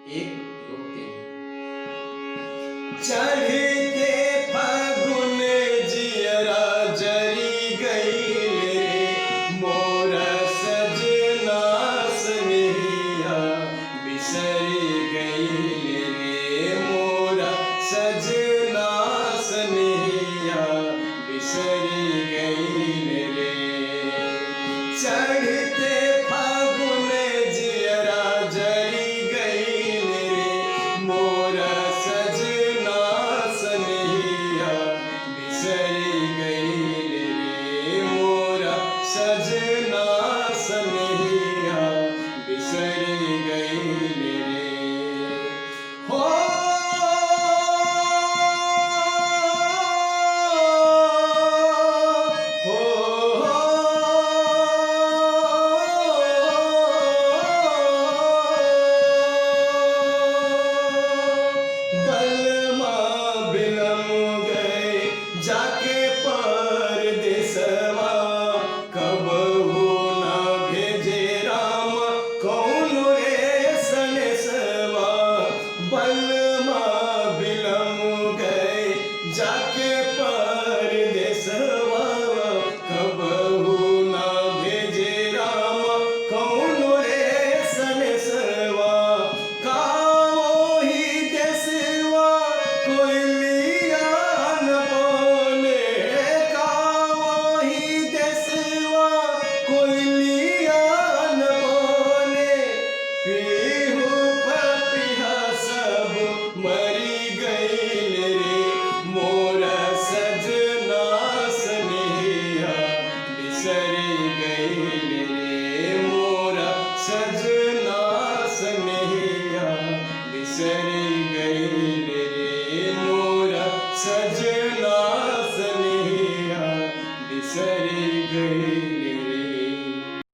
एक योग 3। चढ़ते फागुन जियरा जरी गईल रे मोरा सजना सनेहिया बिसरी गईल रे मोरा सजना सनेहिया बिसरी गईल रे। चढ़ते फागुन जियरा जरी गईल रे मोरा सजना सनेहिया बिसरी गईल रे मोरा सजना सनेहिया बिसरी गईल रे। हो बलमा बिलम गए जाके परदेसवा कबहू न भेजे राम कौन रे सनेसवा। बलमा बिलम गए जाके परदेसवा कबहू न भेजे राम कौन रे सनेसवा। मरी गईल रे मोरा सजना सनेहिया बिसरी गईल रे मोरा सजना सनेहिया बिसरी गईल रे मोरा सजना सनेहिया बिसरी गईल।